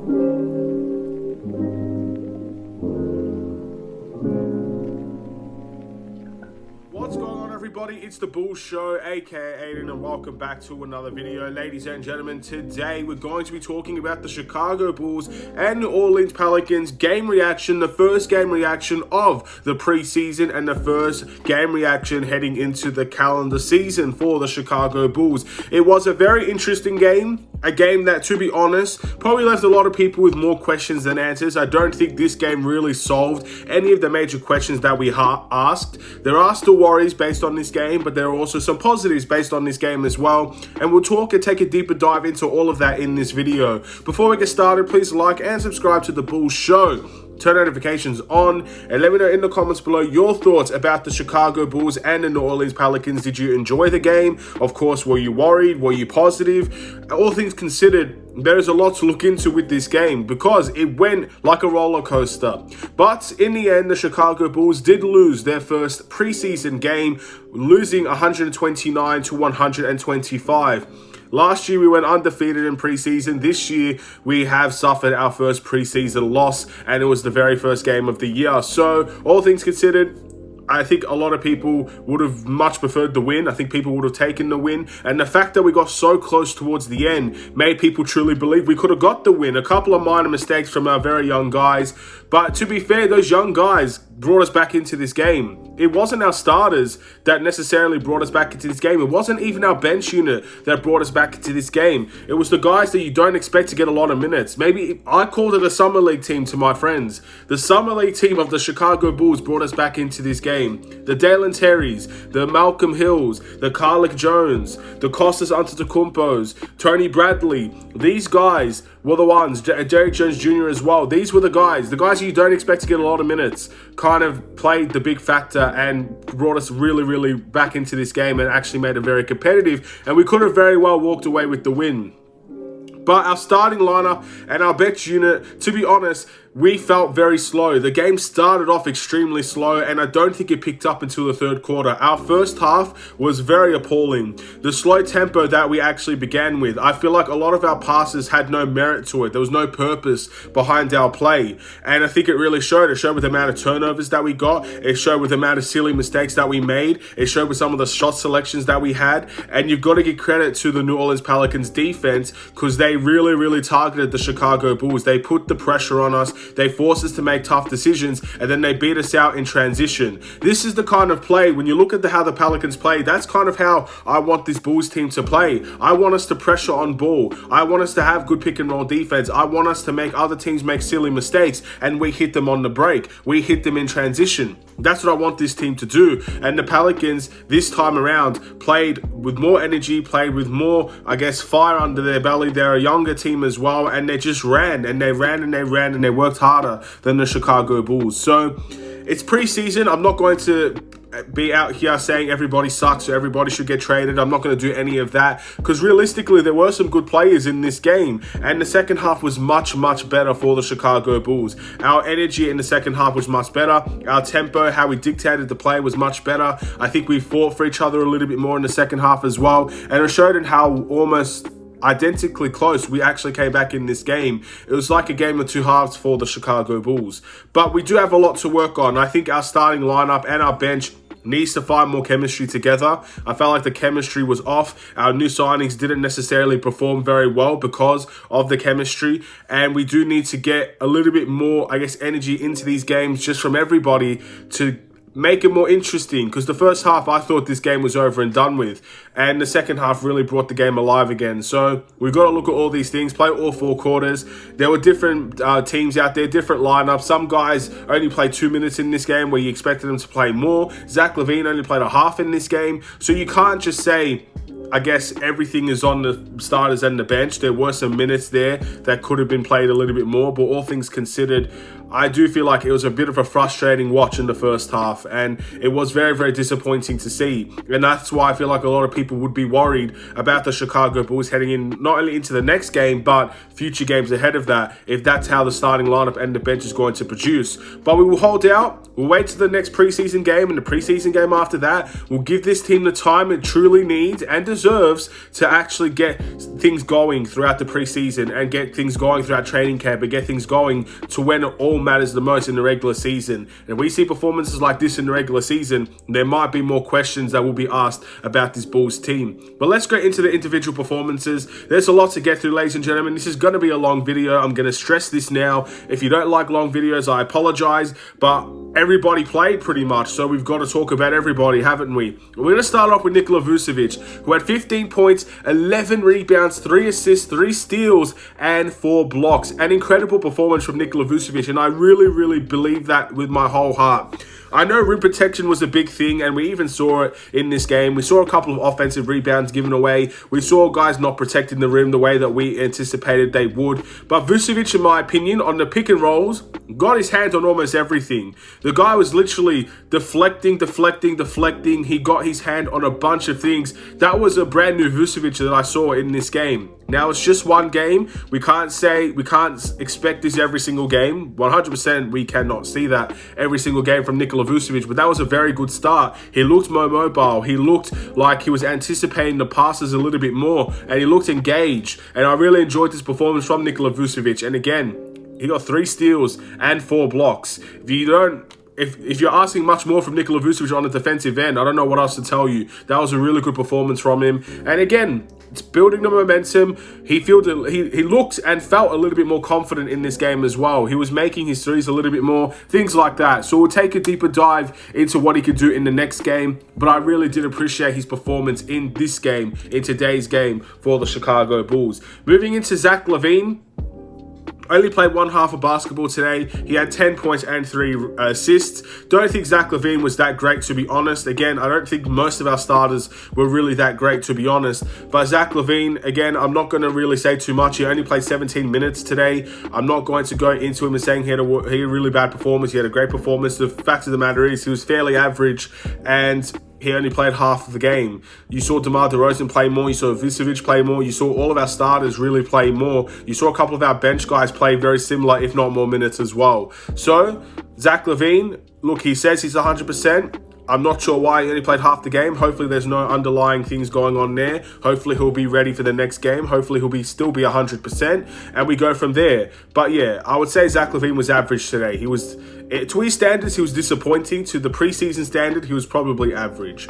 What's going on, everybody? It's the Bulls Show, aka Aidan, and welcome back to another video. Ladies and gentlemen, today we're going to be talking about the Chicago Bulls and New Orleans Pelicans game reaction, the first game reaction of the preseason and the first game reaction heading into the calendar season for the Chicago Bulls. It was a very interesting game, a game that, to be honest, probably left a lot of people with more questions than answers. I don't think this game really solved any of the major questions that we asked. There are still worries based on this game, but there are also some positives based on this game as well. And we'll talk and take a deeper dive into all of that in this video. Before we get started, please like and subscribe to the Bulls Show. Turn notifications on and let me know in the comments below your thoughts about the Chicago Bulls and the New Orleans Pelicans. Did you enjoy the game? Of course, were you worried? Were you positive? All things considered, there is a lot to look into with this game because it went like a roller coaster. But in the end, the Chicago Bulls did lose their first preseason game, losing 129 to 125. Last year, we went undefeated in preseason. This year, we have suffered our first preseason loss, and it was the very first game of the year. So, all things considered, I think a lot of people would have much preferred the win. I think people would have taken the win. And the fact that we got so close towards the end made people truly believe we could have got the win. A couple of minor mistakes from our very young guys. But to be fair, those young guys brought us back into this game. It wasn't our starters that necessarily brought us back into this game. It wasn't even our bench unit that brought us back into this game. It was the guys that you don't expect to get a lot of minutes. Maybe I called it a summer league team to my friends. The summer league team of the Chicago Bulls brought us back into this game. The Dalen Terrys, the Malcolm Hills, the Carlick Jones, the Costas Antetokounmpos, Tony Bradley. These guys were the ones, Derrick Jones Jr. as well. These were the guys you don't expect to get a lot of minutes, kind of played the big factor and brought us really back into this game and actually made it very competitive. And we could have very well walked away with the win. But our starting lineup and our bench unit, to be honest, we felt very slow. The game started off extremely slow, and I don't think it picked up until the third quarter. Our first half was very appalling. The slow tempo that we actually began with, I feel like a lot of our passes had no merit to it. There was no purpose behind our play, and I think it really showed. It showed with the amount of turnovers that we got. It showed with the amount of silly mistakes that we made. It showed with some of the shot selections that we had, and you've got to give credit to the New Orleans Pelicans defense because they really targeted the Chicago Bulls. They put the pressure on us. They forced us to make tough decisions, and then they beat us out in transition. This is the kind of play, when you look at how the Pelicans play, that's kind of how I want this Bulls team to play. I want us to pressure on ball. I want us to have good pick and roll defense. I want us to make other teams make silly mistakes, and we hit them on the break. We hit them in transition. That's what I want this team to do. And the Pelicans, this time around, played with more energy, played with more, I guess, fire under their belly. They're a younger team as well, and they just ran, and they worked harder than the Chicago Bulls. So, it's preseason. I'm not going to be out here saying everybody sucks or everybody should get traded. I'm not going to do any of that because realistically there were some good players in this game, and the second half was much better for the Chicago Bulls. Our energy in the second half was much better. Our tempo, how we dictated the play, was much better. I think we fought for each other a little bit more in the second half as well, and it showed in how almost identically close we actually came back in this game. It was like a game of two halves for the Chicago Bulls. But we do have a lot to work on. I think our starting lineup and our bench needs to find more chemistry together. I felt like the chemistry was off. Our new signings didn't necessarily perform very well because of the chemistry, and we do need to get a little bit more, I guess, energy into these games just from everybody to make it more interesting, because the first half I thought this game was over and done with, and the second half really brought the game alive again. So we've got to look at all these things, play all four quarters. There were different teams out there, different lineups. Some guys only played 2 minutes in this game where you expected them to play more. Zach LaVine only played a half in this game. So you can't just say, I guess, everything is on the starters and the bench. There were some minutes there that could have been played a little bit more, but all things considered, I do feel like it was a bit of a frustrating watch in the first half, and it was very, very disappointing to see. And that's why I feel like a lot of people would be worried about the Chicago Bulls heading in not only into the next game, but future games ahead of that, if that's how the starting lineup and the bench is going to produce. But we will hold out. We'll wait to the next preseason game, and the preseason game after that, we'll give this team the time it truly needs and deserves to actually get things going throughout the preseason and get things going throughout training camp and get things going to when it all matters the most in the regular season. And if we see performances like this in the regular season, there might be more questions that will be asked about this Bulls team. But let's go into the individual performances. There's a lot to get through, ladies and gentlemen. This is going to be a long video. I'm going to stress this now. If you don't like long videos, I apologize, but everybody played pretty much, so we've got to talk about everybody, haven't we? We're going to start off with Nikola Vucevic, who had 15 points, 11 rebounds, 3 assists, 3 steals, and 4 blocks. An incredible performance from Nikola Vucevic, and I really, really believe that with my whole heart. I know rim protection was a big thing, and we even saw it in this game. We saw a couple of offensive rebounds given away. We saw guys not protecting the rim the way that we anticipated they would. But Vucevic, in my opinion, on the pick and rolls, got his hands on almost everything. The guy was literally deflecting. He got his hand on a bunch of things. That was a brand new Vucevic that I saw in this game. Now, it's just one game. We can't expect this every single game. 100% we cannot see that every single game from Nikola Vucevic, but that was a very good start. He looked more mobile. He looked like he was anticipating the passes a little bit more, and he looked engaged. And I really enjoyed this performance from Nikola Vucevic. And again, he got 3 steals and 4 blocks. If you're asking much more from Nikola Vucevic on the defensive end, I don't know what else to tell you. That was a really good performance from him. And again, it's building the momentum. He looked and felt a little bit more confident in this game as well. He was making his threes a little bit more, things like that. So we'll take a deeper dive into what he could do in the next game. But I really did appreciate his performance in this game, in today's game for the Chicago Bulls. Moving into Zach LaVine. Only played one half of basketball today. He had 10 points and 3 assists. Don't think Zach LaVine was that great, to be honest. Again, I don't think most of our starters were really that great, to be honest. But Zach LaVine, again, I'm not going to really say too much. He only played 17 minutes today. I'm not going to go into him and saying he had a really bad performance. He had a great performance. The fact of the matter is he was fairly average, and he only played half of the game. You saw DeMar DeRozan play more. You saw Vucevic play more. You saw all of our starters really play more. You saw a couple of our bench guys play very similar, if not more minutes as well. So, Zach LaVine, look, he says he's 100%. I'm not sure why he only played half the game. Hopefully there's no underlying things going on there. Hopefully he'll be ready for the next game. Hopefully he'll still be 100%, and we go from there. But yeah, I would say Zach LaVine was average today. To his standards, he was disappointing. To the preseason standard, he was probably average.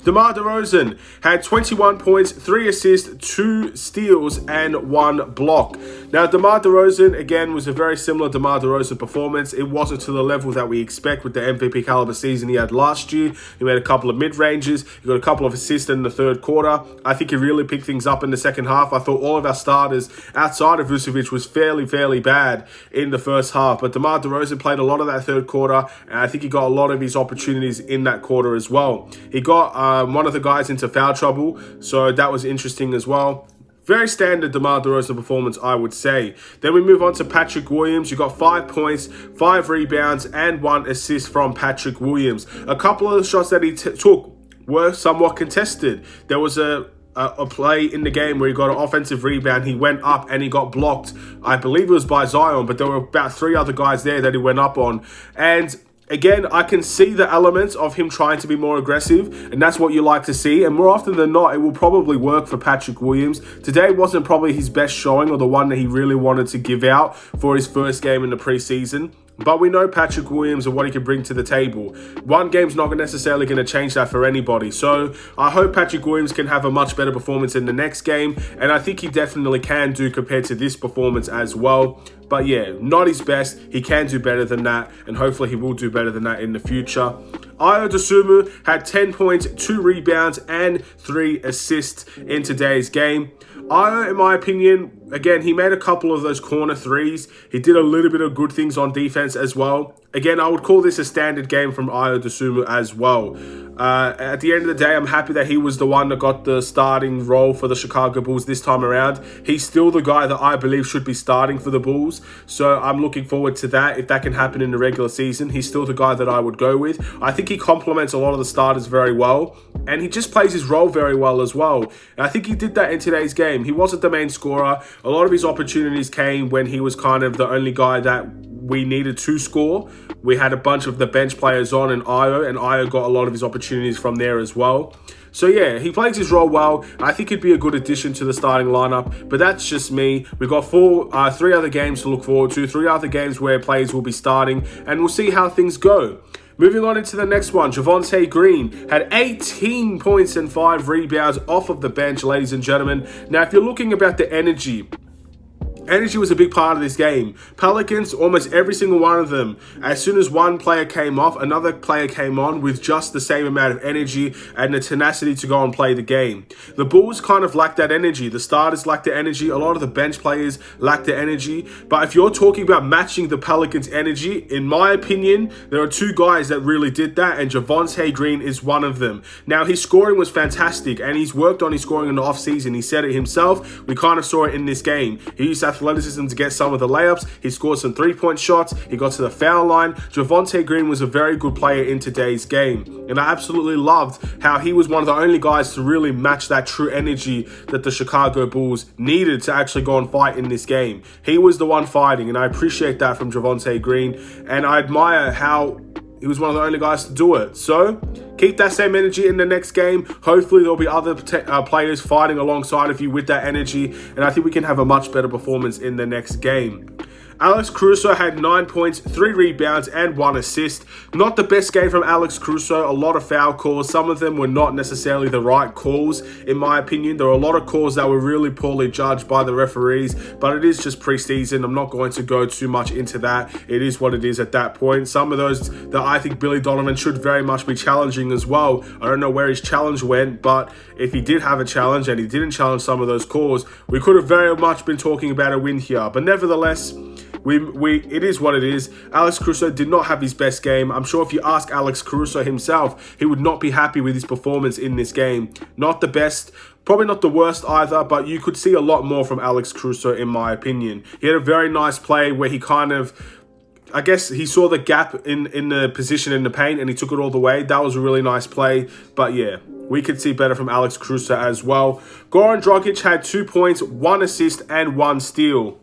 DeMar DeRozan had 21 points, 3 assists, 2 steals, and 1 block. Now, DeMar DeRozan, again, was a very similar DeMar DeRozan performance. It wasn't to the level that we expect with the MVP caliber season he had last year. He made a couple of mid-ranges. He got a couple of assists in the third quarter. I think he really picked things up in the second half. I thought all of our starters outside of Vucevic was fairly bad in the first half. But DeMar DeRozan played a lot of that third quarter, and I think he got a lot of his opportunities in that quarter as well. He got one of the guys into foul trouble, so that was interesting as well. Very standard DeMar DeRozan performance, I would say. Then we move on to Patrick Williams. You got 5 points, 5 rebounds, and 1 assist from Patrick Williams. A couple of the shots that he took were somewhat contested. There was a play in the game where he got an offensive rebound. He went up and he got blocked. I believe it was by Zion, but there were about 3 other guys there that he went up on. And again, I can see the elements of him trying to be more aggressive, and that's what you like to see. And more often than not, it will probably work for Patrick Williams. Today wasn't probably his best showing, or the one that he really wanted to give out for his first game in the preseason. But we know Patrick Williams and what he can bring to the table. One game's not necessarily going to change that for anybody. So I hope Patrick Williams can have a much better performance in the next game. And I think he definitely can do compared to this performance as well. But yeah, not his best. He can do better than that. And hopefully he will do better than that in the future. Ayo Dosunmu had 10 points, 2 rebounds, and 3 assists in today's game. Ayo, in my opinion, again, he made a couple of those corner threes. He did a little bit of good things on defense as well. again, I would call this a standard game from Ayo Dosunmu as well. At the end of the day, I'm happy that he was the one that got the starting role for the Chicago Bulls this time around. He's still the guy that I believe should be starting for the Bulls, so I'm looking forward to that. If that can happen in the regular season, he's still the guy that I would go with. I think he complements a lot of the starters very well, and he just plays his role very well as well. And I think he did that in today's game. He wasn't the main scorer. A lot of his opportunities came when he was kind of the only guy that we needed to score. We had a bunch of the bench players on and Ayo got a lot of his opportunities from there as well. So yeah, he plays his role well. I think he'd be a good addition to the starting lineup, but that's just me. We've got three other games to look forward to, 3 other games where players will be starting, and we'll see how things go. Moving on into the next one, Javonte Green had 18 points and 5 rebounds off of the bench, ladies and gentlemen. Now, if you're looking about the energy was a big part of this game. Pelicans, almost every single one of them, as soon as one player came off, another player came on with just the same amount of energy and the tenacity to go and play the game. The Bulls kind of lacked that energy. The starters lacked the energy. A lot of the bench players lacked the energy. But if you're talking about matching the Pelicans' energy, in my opinion, there are 2 guys that really did that, and Javonte Green is one of them. Now, his scoring was fantastic, and he's worked on his scoring in the offseason. He said it himself. We kind of saw it in this game. He used athleticism to get some of the layups. He scored some 3-point shots. He got to the foul line. Javonte Green was a very good player in today's game, and I absolutely loved how he was one of the only guys to really match that true energy that the Chicago Bulls needed to actually go and fight in this game. He was the one fighting, and I appreciate that from Javonte Green, and I admire how he was one of the only guys to do it. So keep that same energy in the next game. Hopefully there'll be other players fighting alongside of you with that energy, and I think we can have a much better performance in the next game. Alex Caruso had 9 points, 3 rebounds, and 1 assist. Not the best game from Alex Caruso. A lot of foul calls. Some of them were not necessarily the right calls, in my opinion. There were a lot of calls that were really poorly judged by the referees, but it is just preseason. I'm not going to go too much into that. It is what it is at that point. Some of those that I think Billy Donovan should very much be challenging as well. I don't know where his challenge went, but if he did have a challenge and he didn't challenge some of those calls, we could have very much been talking about a win here. But nevertheless, it is what it is. Alex Caruso did not have his best game. I'm sure if you ask Alex Caruso himself, he would not be happy with his performance in this game. Not the best, probably not the worst either, but you could see a lot more from Alex Caruso in my opinion. He had a very nice play where he kind of, I guess he saw the gap in the position in the paint and he took it all the way. That was a really nice play, but yeah, we could see better from Alex Caruso as well. Goran Dragic had 2 points, 1 assist, and 1 steal.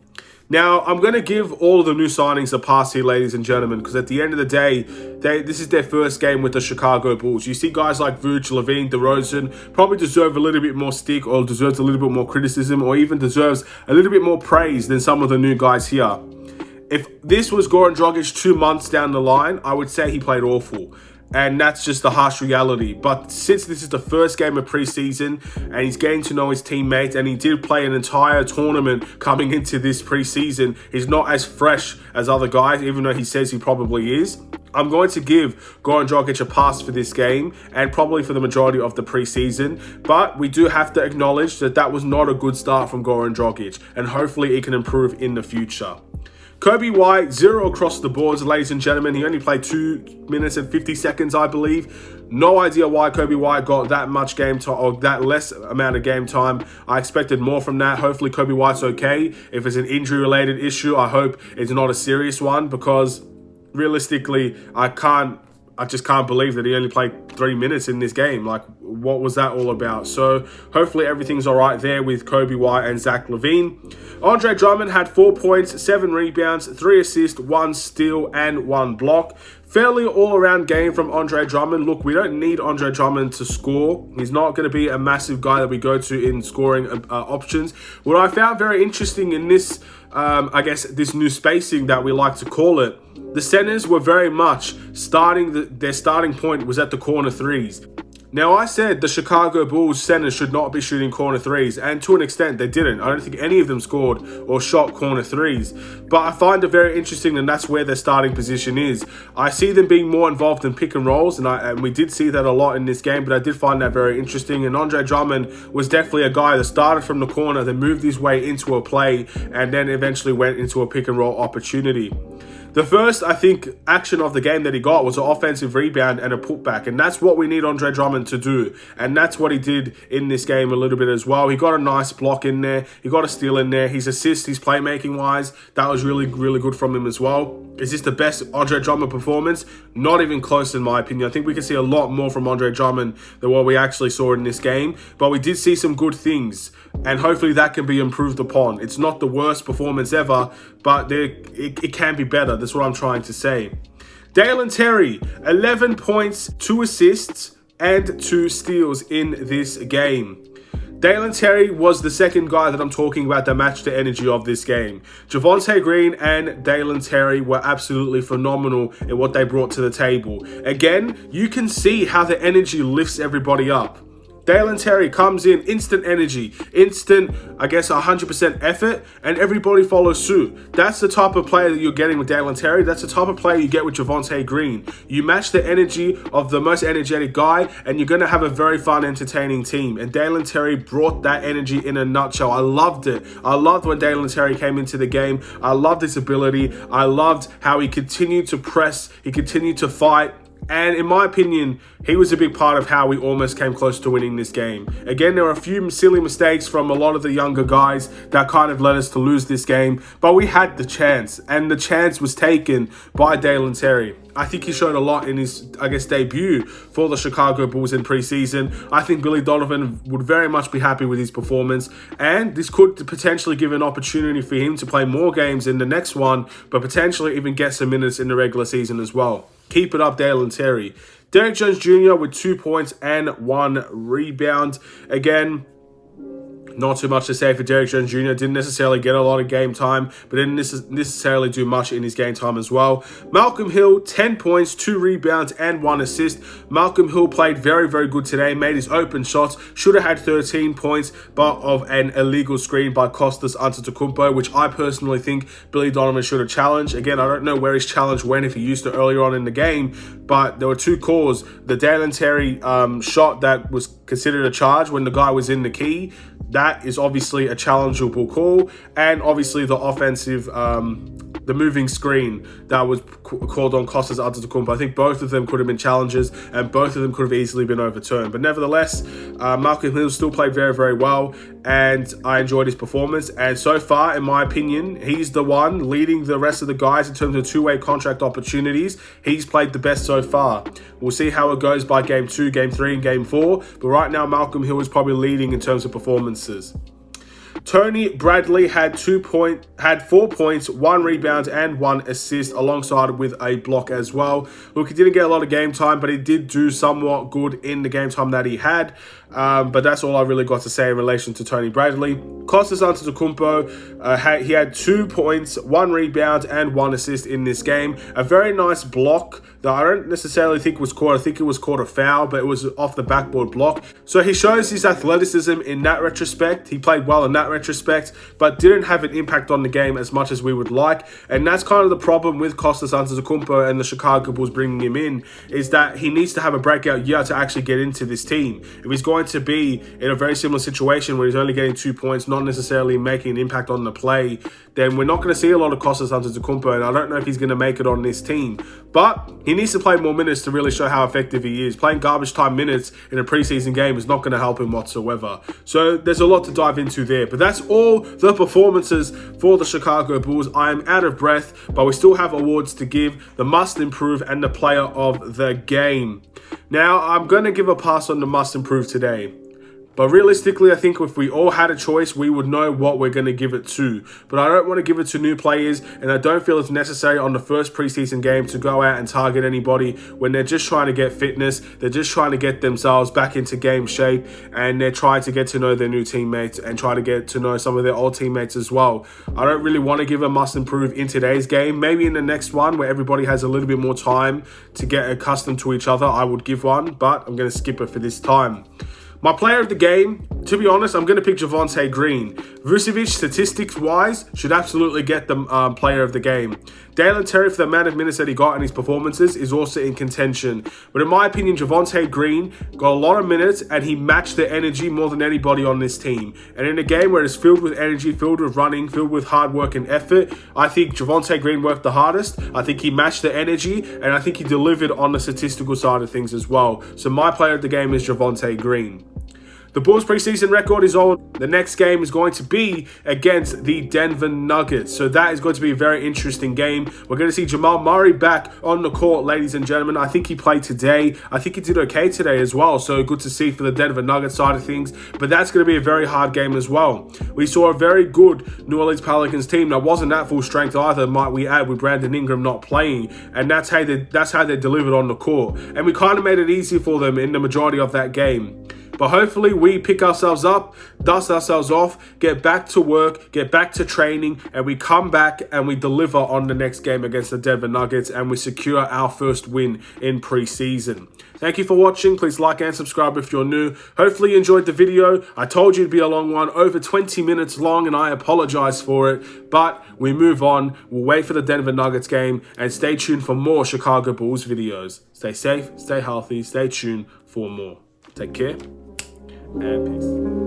Now, I'm going to give all of the new signings a pass here, ladies and gentlemen, because at the end of the day, this is their first game with the Chicago Bulls. You see guys like Vucevic, LaVine, DeRozan probably deserve a little bit more stick or deserves a little bit more criticism or even deserves a little bit more praise than some of the new guys here. If this was Goran Dragic 2 months down the line, I would say he played awful. And that's just the harsh reality. But since this is the first game of preseason and he's getting to know his teammates and he did play an entire tournament coming into this preseason, he's not as fresh as other guys, even though he says he probably is. I'm going to give Goran Dragic a pass for this game and probably for the majority of the preseason. But we do have to acknowledge that that was not a good start from Goran Dragic, and hopefully it can improve in the future. Kobe White, 0 across the boards, ladies and gentlemen. He only played 2 minutes and 50 seconds, I believe. No idea why Kobe White got that much game time or that less amount of game time. I expected more from that. Hopefully Kobe White's okay. If it's an injury-related issue, I hope it's not a serious one, because realistically, I just can't believe that he only played 3 minutes in this game. Like, what was that all about? So hopefully everything's all right there with Kobe White and Zach LaVine. Andre Drummond had 4 points, 7 rebounds, 3 assists, 1 steal, and 1 block. Fairly all-around game from Andre Drummond. Look, we don't need Andre Drummond to score. He's not going to be a massive guy that we go to in scoring options. What I found very interesting in this, I guess, this new spacing that we like to call it, the centers were very much their starting point was at the corner threes. Now, I said the Chicago Bulls centers should not be shooting corner threes, and to an extent they didn't. I don't think any of them scored or shot corner threes, but I find it very interesting, and that's where their starting position is. I see them being more involved in pick and rolls, and we did see that a lot in this game, but I did find that very interesting, and Andre Drummond was definitely a guy that started from the corner, then moved his way into a play, and then eventually went into a pick and roll opportunity. The first, I think, action of the game that he got was an offensive rebound and a putback. And that's what we need Andre Drummond to do. And that's what he did in this game a little bit as well. He got a nice block in there. He got a steal in there. His assist, his playmaking-wise, that was really, really good from him as well. Is this the best Andre Drummond performance? Not even close in my opinion. I think we can see a lot more from Andre Drummond than what we actually saw in this game. But we did see some good things. And hopefully that can be improved upon. It's not the worst performance ever, but it can be better. That's what I'm trying to say. Dalen Terry, 11 points, 2 assists, and 2 steals in this game. Dalen Terry was the second guy that I'm talking about that matched the energy of this game. Javonte Green and Dalen Terry were absolutely phenomenal in what they brought to the table. Again, you can see how the energy lifts everybody up. Dalen Terry comes in, instant energy, instant, 100% effort, and everybody follows suit. That's the type of player that you're getting with Dalen Terry. That's the type of player you get with Javonte Green. You match the energy of the most energetic guy, and you're going to have a very fun, entertaining team. And Dalen Terry brought that energy in a nutshell. I loved it. I loved when Dalen Terry came into the game. I loved his ability. I loved how he continued to press. He continued to fight. And in my opinion, he was a big part of how we almost came close to winning this game. Again, there were a few silly mistakes from a lot of the younger guys that kind of led us to lose this game. But we had the chance, and the chance was taken by Dalen Terry. I think he showed a lot in his, debut for the Chicago Bulls in preseason. I think Billy Donovan would very much be happy with his performance. And this could potentially give an opportunity for him to play more games in the next one, but potentially even get some minutes in the regular season as well. Keep it up, Dalen Terry. Derrick Jones Jr. with 2 points and 1 rebound. Again, not too much to say for Derrick Jones Jr. Didn't necessarily get a lot of game time, but didn't necessarily do much in his game time as well. Malcolm Hill, 10 points, 2 rebounds, and 1 assist. Malcolm Hill played very, very good today, made his open shots, should have had 13 points, but of an illegal screen by Kostas Antetokounmpo, which I personally think Billy Donovan should have challenged. Again, I don't know where his challenge went, if he used it earlier on in the game, but there were 2 calls. The Dalen Terry shot that was considered a charge when the guy was in the key. That is obviously a challengeable call. And obviously the offensive, the moving screen that was called on Kostas Antetokounmpo. I think both of them could have been challenges, and both of them could have easily been overturned. But nevertheless, Malcolm Hill still played very, very well, and I enjoyed his performance. And so far, in my opinion, he's the one leading the rest of the guys in terms of two-way contract opportunities. He's played the best so far. We'll see how it goes by game 2, game 3, and game 4. But right now, Malcolm Hill is probably leading in terms of performances. Tony Bradley had 4 points, 1 rebound, and 1 assist, alongside with a block as well. Look, he didn't get a lot of game time, but he did do somewhat good in the game time that he had. But that's all I really got to say in relation to Tony Bradley. Kostas Antetokounmpo, he had 2 points, 1 rebound, and 1 assist in this game. A very nice block that I don't necessarily think was caught. I think it was caught a foul, but it was off the backboard block. So he shows his athleticism in that retrospect. He played well in that retrospect, but didn't have an impact on the game as much as we would like. And that's kind of the problem with Kostas Antetokounmpo and the Chicago Bulls bringing him in, is that he needs to have a breakout year to actually get into this team. If he's going to be in a very similar situation where he's only getting 2 points, not necessarily making an impact on the play, then we're not going to see a lot of Kostas Antetokounmpo, and I don't know if he's going to make it on this team. But he needs to play more minutes to really show how effective he is. Playing garbage time minutes in a preseason game is not going to help him whatsoever. So there's a lot to dive into there. But that's all the performances for the Chicago Bulls. I am out of breath, but we still have awards to give: the must improve and the player of the game. Now, I'm going to give a pass on the must improve today. But realistically, I think if we all had a choice, we would know what we're going to give it to. But I don't want to give it to new players, and I don't feel it's necessary on the first preseason game to go out and target anybody when they're just trying to get fitness, they're just trying to get themselves back into game shape, and they're trying to get to know their new teammates and try to get to know some of their old teammates as well. I don't really want to give a must improve in today's game. Maybe in the next one where everybody has a little bit more time to get accustomed to each other, I would give one, but I'm going to skip it for this time. My player of the game, to be honest, I'm going to pick Javonte Green. Vucevic, statistics-wise, should absolutely get the player of the game. Dalen Terry, for the amount of minutes that he got in his performances, is also in contention. But in my opinion, Javonte Green got a lot of minutes and he matched the energy more than anybody on this team. And in a game where it's filled with energy, filled with running, filled with hard work and effort, I think Javonte Green worked the hardest. I think he matched the energy and I think he delivered on the statistical side of things as well. So my player of the game is Javonte Green. The Bulls preseason record is on. The next game is going to be against the Denver Nuggets. So that is going to be a very interesting game. We're going to see Jamal Murray back on the court, ladies and gentlemen. I think he played today. I think he did okay today as well. So good to see for the Denver Nuggets side of things. But that's going to be a very hard game as well. We saw a very good New Orleans Pelicans team that wasn't at full strength either, might we add, with Brandon Ingram not playing. And that's how they delivered on the court. And we kind of made it easy for them in the majority of that game. But hopefully we pick ourselves up, dust ourselves off, get back to work, get back to training, and we come back and we deliver on the next game against the Denver Nuggets and we secure our first win in preseason. Thank you for watching. Please like and subscribe if you're new. Hopefully you enjoyed the video. I told you it'd be a long one, over 20 minutes long, and I apologize for it. But we move on. We'll wait for the Denver Nuggets game and stay tuned for more Chicago Bulls videos. Stay safe, stay healthy, stay tuned for more. Take care and peace.